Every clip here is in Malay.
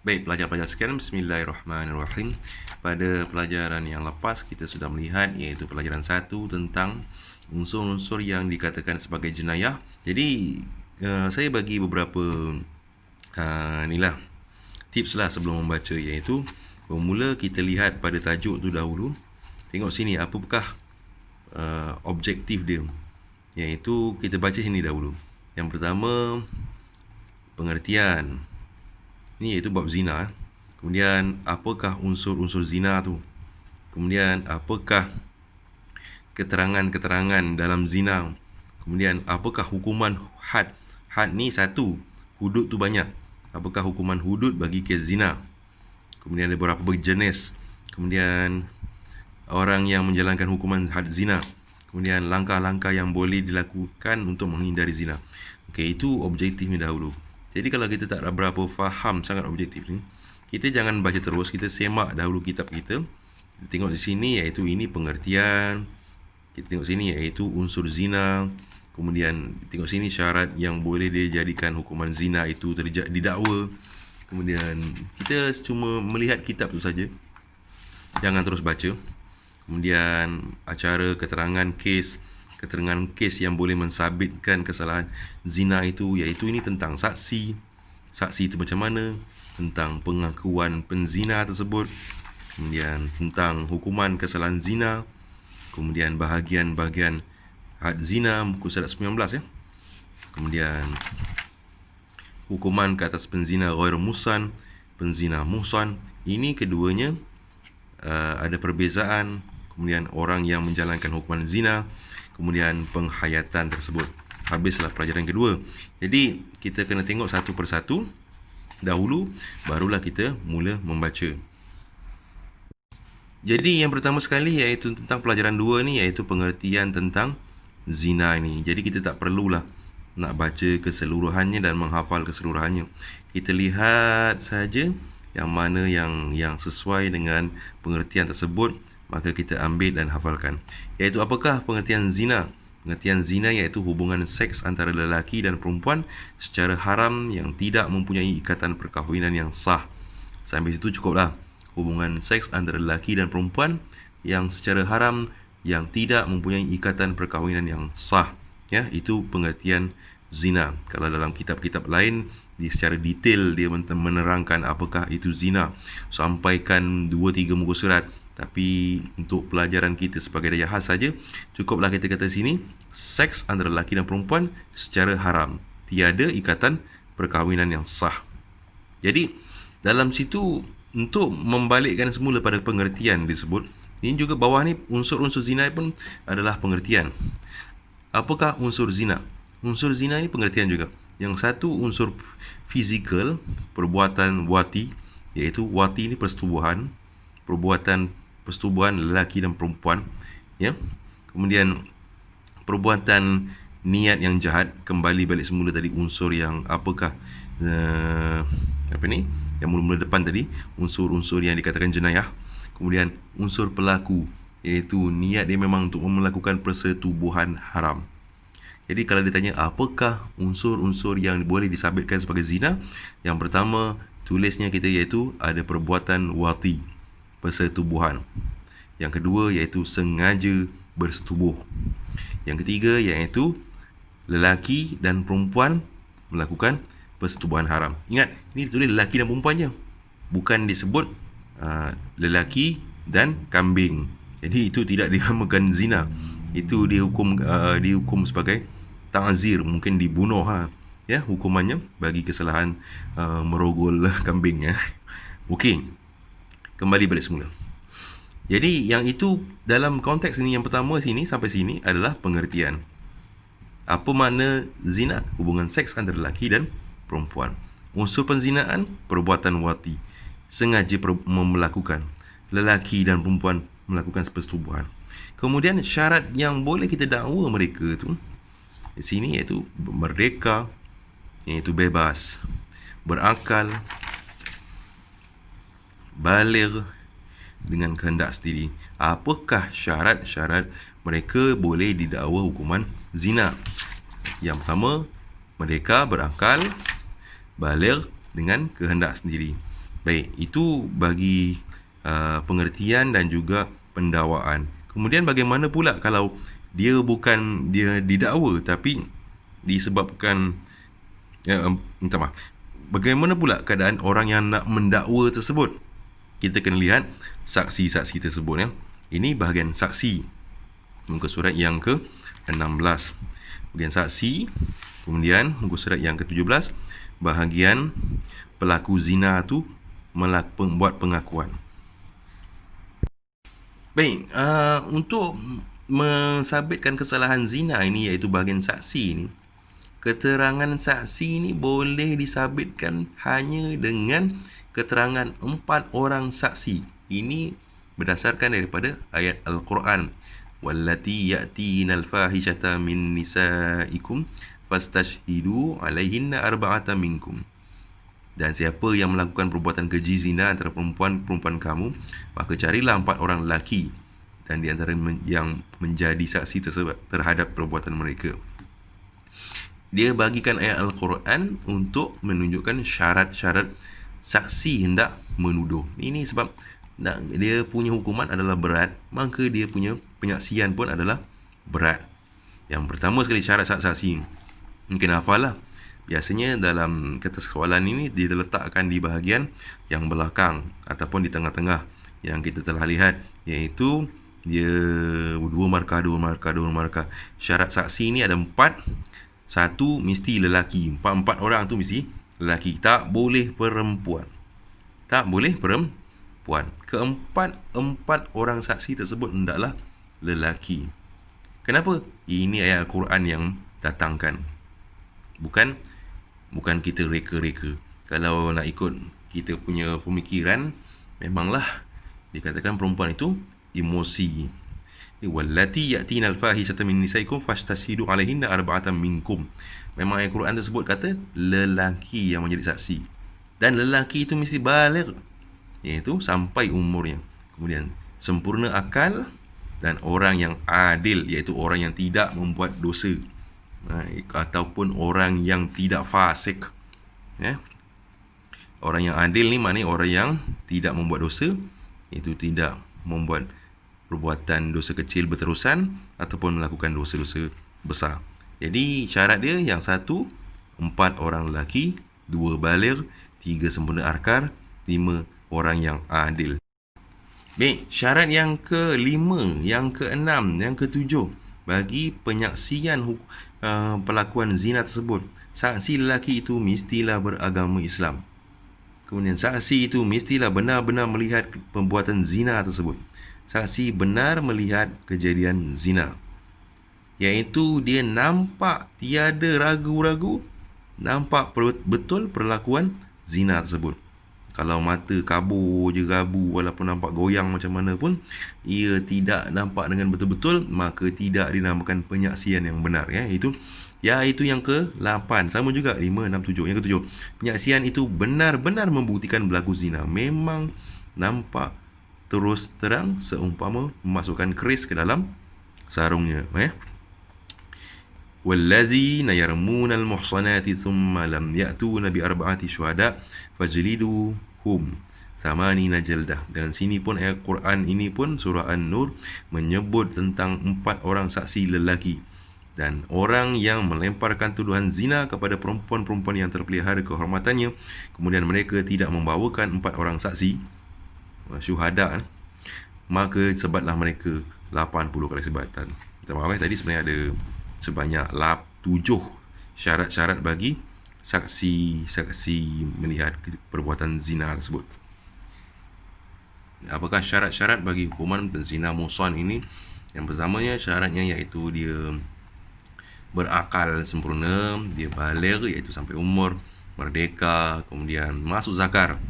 Baik, pelajar-pelajar sekalian, bismillahirrahmanirrahim. Pada pelajaran yang lepas, kita sudah melihat iaitu pelajaran 1 tentang unsur-unsur yang dikatakan sebagai jenayah. Jadi, saya bagi beberapa tips lah sebelum membaca, iaitu bermula kita lihat pada tajuk tu dahulu. Tengok sini, apakah objektif dia. Iaitu kita baca sini dahulu. Yang pertama, pengertian. Ni iaitu bab zina. Kemudian apakah unsur-unsur zina tu? Kemudian apakah keterangan-keterangan dalam zina? Kemudian apakah hukuman had? Had ni satu, hudud tu banyak. Apakah hukuman hudud bagi kes zina? Kemudian ada beberapa jenis. Kemudian orang yang menjalankan hukuman had zina. Kemudian langkah-langkah yang boleh dilakukan untuk menghindari zina. Okey, itu objektifnya dahulu. Jadi kalau kita tak berapa faham sangat objektif ni, kita jangan baca terus, kita semak dahulu kitab kita. Kita tengok di sini iaitu ini pengertian. Kita tengok sini iaitu unsur zina. Kemudian tengok sini syarat yang boleh dijadikan hukuman zina itu didakwa. Kemudian kita cuma melihat kitab tu saja. Jangan terus baca. Kemudian acara keterangan kes yang boleh mensabitkan kesalahan zina itu, iaitu ini tentang saksi itu macam mana, tentang pengakuan penzina tersebut, kemudian tentang hukuman kesalahan zina, kemudian bahagian-bahagian had zina muka surat 19 ya. Kemudian hukuman ke atas penzina ghair muhsan, penzina muhsan. Ini keduanya ada perbezaan. Kemudian orang yang menjalankan hukuman zina, kemudian penghayatan tersebut. Habislah pelajaran kedua. Jadi kita kena tengok satu persatu dahulu, barulah kita mula membaca. Jadi yang pertama sekali iaitu tentang pelajaran 2 ni, iaitu pengertian tentang zina ni. Jadi kita tak perlulah nak baca keseluruhannya dan menghafal keseluruhannya. Kita lihat saja yang mana yang sesuai dengan pengertian tersebut, maka kita ambil dan hafalkan. Iaitu apakah pengertian zina? Pengertian zina iaitu hubungan seks antara lelaki dan perempuan secara haram yang tidak mempunyai ikatan perkahwinan yang sah. Sampai situ cukuplah. Hubungan seks antara lelaki dan perempuan yang secara haram yang tidak mempunyai ikatan perkahwinan yang sah. Ya, itu pengertian zina. Kalau dalam kitab-kitab lain, secara detail dia menerangkan apakah itu zina. Sampaikan 2-3 muka surat. Tapi untuk pelajaran kita sebagai daya khas saja, cukuplah kita kata sini, seks antara lelaki dan perempuan secara haram, tiada ikatan perkahwinan yang sah. Jadi dalam situ, untuk membalikkan semula pada pengertian disebut, ini juga bawah ni unsur-unsur zina pun adalah pengertian. Apakah unsur zina? Unsur zina ni pengertian juga. Yang satu unsur fizikal, perbuatan wati, iaitu wati ni persetubuhan, perbuatan persetubuhan lelaki dan perempuan, ya. Kemudian perbuatan niat yang jahat, kembali balik semula tadi unsur yang apakah yang mula-mula depan tadi, unsur-unsur yang dikatakan jenayah. Kemudian unsur pelaku, iaitu niat dia memang untuk melakukan persetubuhan haram. Jadi kalau ditanya apakah unsur-unsur yang boleh disabitkan sebagai zina, yang pertama tulisnya kita iaitu ada perbuatan wati, persetubuhan. Yang kedua iaitu sengaja bersetubuh. Yang ketiga iaitu lelaki dan perempuan melakukan persetubuhan haram. Ingat, ini tulis lelaki dan perempuan je, bukan disebut lelaki dan kambing. Jadi itu tidak dinamakan zina. Itu dihukum sebagai ta'zir, mungkin dibunuh ya, hukumannya bagi kesalahan merogol kambing ya. Okey. Kembali balik semula. Jadi yang itu dalam konteks ini, yang pertama sini sampai sini adalah pengertian. Apa makna zina? Hubungan seks antara lelaki dan perempuan. Unsur penzinaan, perbuatan wati, sengaja melakukan, lelaki dan perempuan melakukan persetubuhan. Kemudian syarat yang boleh kita dakwa mereka tu di sini iaitu merdeka, iaitu bebas, berakal, baligh dengan kehendak sendiri. Apakah syarat-syarat mereka boleh didakwa hukuman zina? Yang pertama, merdeka, berakal, baligh dengan kehendak sendiri. Baik, itu bagi pengertian dan juga pendakwaan. Kemudian bagaimana pula kalau dia didakwa tapi disebabkan minta maaf. Bagaimana pula keadaan orang yang nak mendakwa tersebut? Kita kena lihat saksi-saksi tersebut ya. Ini bahagian saksi. Muka surat yang ke-16. Bahagian saksi. Kemudian muka surat yang ke-17, bahagian pelaku zina tu buat pengakuan. Baik, untuk mensabitkan kesalahan zina ini, iaitu bahagian saksi ini, keterangan saksi ini boleh disabitkan hanya dengan keterangan 4 orang saksi. Ini berdasarkan daripada ayat Al-Quran. Wallati ya'tinal fahishata min nisaikum fastashhidu alaihinna arba'ata minkum. Dan siapa yang melakukan perbuatan keji zina antara perempuan kamu, maka carilah 4 orang lelaki dan di antara yang menjadi saksi terhadap perbuatan mereka. Dia bagikan ayat Al-Quran untuk menunjukkan syarat-syarat saksi hendak menuduh. Ini sebab dia punya hukuman adalah berat, maka dia punya penyaksian pun adalah berat. Yang pertama sekali syarat saksi, mungkin hafal lah. Biasanya dalam kertas soalan ini dia diletakkan di bahagian yang belakang ataupun di tengah-tengah yang kita telah lihat, iaitu dia 2 markah. Syarat saksi ini ada 4. 1 mesti lelaki. 4 orang tu mesti lelaki. Tak boleh perempuan. Keempat, 4 orang saksi tersebut hendaklah lelaki. Kenapa? Ini ayat Al-Quran yang datangkan. Bukan kita reka-reka. Kalau nak ikut kita punya pemikiran, memanglah dikatakan perempuan itu emosi. Wallati ya'tinal fahishata min nisaikum fastashhidu alaihinna arba'atan minkum. Memang ayat Quran tersebut kata lelaki yang menjadi saksi. Dan lelaki itu mesti baligh, iaitu sampai umurnya. Kemudian sempurna akal dan orang yang adil, iaitu orang yang tidak membuat dosa, ataupun orang yang tidak fasik. Orang yang adil ni maknanya orang yang tidak membuat dosa, iaitu tidak membuat perbuatan dosa kecil berterusan ataupun melakukan dosa-dosa besar. Jadi syarat dia yang 1, 4 orang lelaki, 2 baligh, 3 sempurna akal, 5 orang yang adil. Baik, syarat yang ke-5, yang ke-6, yang ke-7 bagi penyaksian pelakuan zina tersebut, saksi lelaki itu mestilah beragama Islam. Kemudian saksi itu mestilah benar-benar melihat perbuatan zina tersebut. Saksi benar melihat kejadian zina, iaitu dia nampak, tiada ragu-ragu, nampak betul perlakuan zina tersebut. Kalau mata kabur je gabu, walaupun nampak goyang macam mana pun, ia tidak nampak dengan betul-betul, maka tidak dinamakan penyaksian yang benar. Itu yang ke-8. Sama juga 5, 6, 7. Yang ke-7, penyaksian itu benar-benar membuktikan berlaku zina. Memang nampak terus terang seumpama memasukkan keris ke dalam sarungnya. Wallazina yarmunal muhsanati thumma lam ya'tuna bi arba'ati syuhada fajliduhum thamanina jaldah. Dan sini pun ayat Quran ini pun surah An-Nur menyebut tentang 4 orang saksi lelaki dan orang yang melemparkan tuduhan zina kepada perempuan-perempuan yang terpelihara kehormatannya, kemudian mereka tidak membawakan 4 orang saksi syuhada, maka sebatlah mereka 80 kali sebatan. Minta maaf, tadi sebenarnya ada sebanyak 7 syarat-syarat bagi saksi melihat perbuatan zina tersebut. Apakah syarat-syarat bagi hukuman zina muhsan ini? Yang pertamanya syaratnya iaitu dia berakal sempurna, dia baligh iaitu sampai umur, merdeka, kemudian masuk zakar,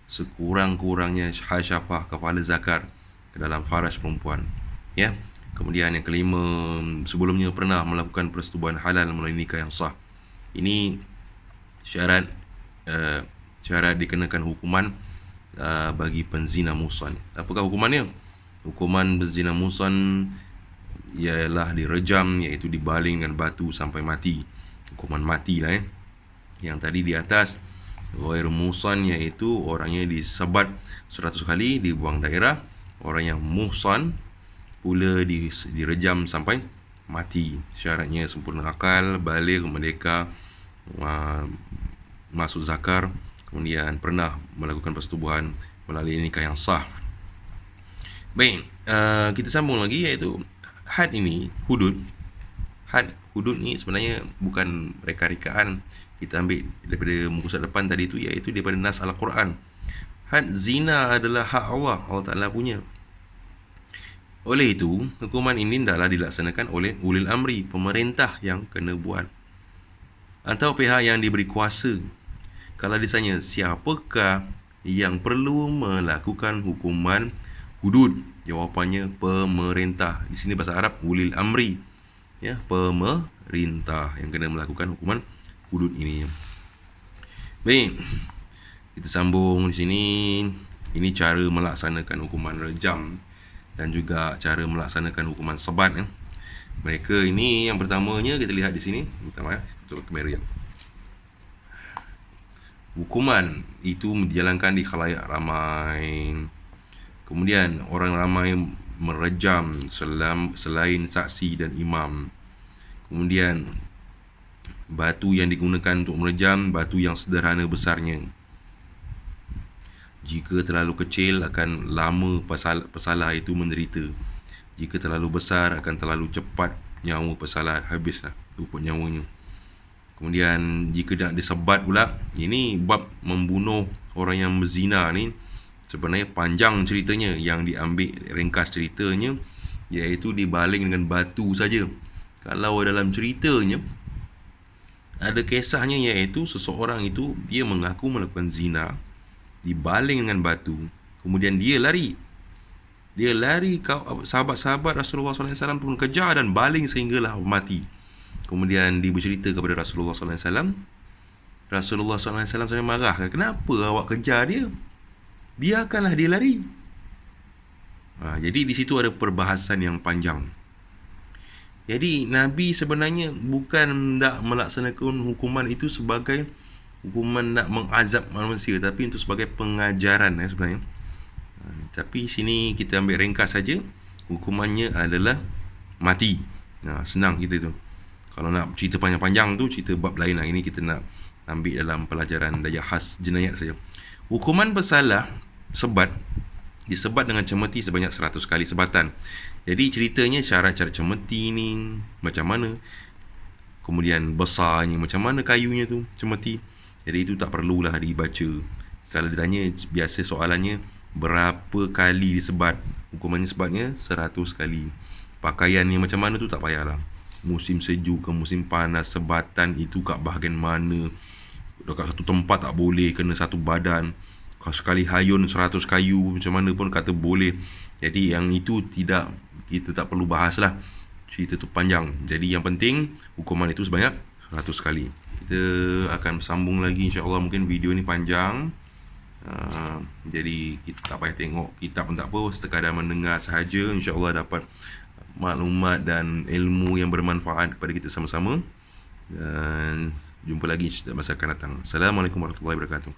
sekurang-kurangnya hasyafah kepala zakar ke dalam faraj perempuan. Kemudian yang kelima, sebelumnya pernah melakukan persetubuhan halal melalui nikah yang sah. Ini syarat dikenakan hukuman bagi penzina muhsan. Apakah hukumannya? Hukuman penzina muhsan ialah direjam, iaitu dibaling dengan batu sampai mati. Hukuman mati lah. Yang tadi di atas Ghairu muhsan iaitu orangnya disebat 100 kali, dibuang daerah. Orang yang muhsan pula direjam sampai mati. Syaratnya sempurna akal, baligh, merdeka, masuk zakar, kemudian pernah melakukan persetubuhan melalui nikah yang sah. Baik, kita sambung lagi, iaitu had ini, hudud. Had, hudud ni sebenarnya bukan reka-rekaan. Kita ambil daripada muka surat depan tadi tu, iaitu daripada nas Al-Quran. Had zina adalah hak Allah, Allah Ta'ala punya. Oleh itu, hukuman ini hendaklah dilaksanakan oleh ulil amri, pemerintah yang kena buat, atau pihak yang diberi kuasa. Kalau ditanya siapakah yang perlu melakukan hukuman hudud, jawapannya pemerintah. Di sini bahasa Arab ulil amri, ya, pemerintah yang kena melakukan hukuman hudud ini. Baik, kita sambung di sini. Ini cara melaksanakan hukuman rejam dan juga cara melaksanakan hukuman sebat. Mereka ini yang pertamanya kita lihat di sini. Pertama, untuk kamera. Hukuman itu dijalankan di khalayak ramai. Kemudian orang ramai merejam selain saksi dan imam. Kemudian batu yang digunakan untuk merejam batu yang sederhana besarnya. Jika terlalu kecil, akan lama pesalah itu menderita. Jika terlalu besar, akan terlalu cepat nyawa pesalah habislah rupa nyawanya. Kemudian jika nak disebat pula, ini bab membunuh orang yang berzina ni sebenarnya panjang ceritanya. Yang diambil ringkas ceritanya iaitu dibaling dengan batu saja. Kalau dalam ceritanya ada kisahnya, iaitu seseorang itu dia mengaku melakukan zina, dibaling dengan batu, kemudian dia lari. Sahabat-sahabat Rasulullah SAW pun kejar dan baling sehinggalah mati. Kemudian dia bercerita kepada Rasulullah SAW. Rasulullah SAW marah, kenapa awak kejar dia? Biarkanlah dia lari. Jadi di situ ada perbahasan yang panjang. Jadi Nabi sebenarnya bukan nak melaksanakan hukuman itu sebagai hukuman nak mengazab manusia, tapi untuk sebagai pengajaran sebenarnya. Tapi sini kita ambil ringkas saja. Hukumannya adalah mati. Senang kita tu. Kalau nak cerita panjang-panjang tu cerita bab lain lah. Ini kita nak ambil dalam pelajaran daya khas jenayat saja. Hukuman bersalah sebat disebat dengan cemeti sebanyak 100 kali sebatan. Jadi ceritanya cara-cara cemeti ni macam mana, kemudian besarnya macam mana kayunya tu cemeti. Jadi itu tak perlulah dibaca. Kalau ditanya, biasa soalannya berapa kali disebat, hukumannya sebatnya 100 kali. Pakaiannya macam mana tu tak payahlah. Musim sejuk ke musim panas, sebatan itu kat bahagian mana, dekat satu tempat tak boleh, kena satu badan. Kalau sekali hayun 100 kayu macam mana pun kata boleh. Jadi yang itu tidak, kita tak perlu bahas lah, cerita tu panjang. Jadi yang penting hukuman itu sebanyak 100 kali. Kita akan sambung lagi insya-Allah. Mungkin video ni panjang, jadi kita tak payah tengok kitab pun tak apa, sekadar mendengar sahaja, insya-Allah dapat maklumat dan ilmu yang bermanfaat kepada kita sama-sama. Dan jumpa lagi masa akan datang. Assalamualaikum warahmatullahi wabarakatuh.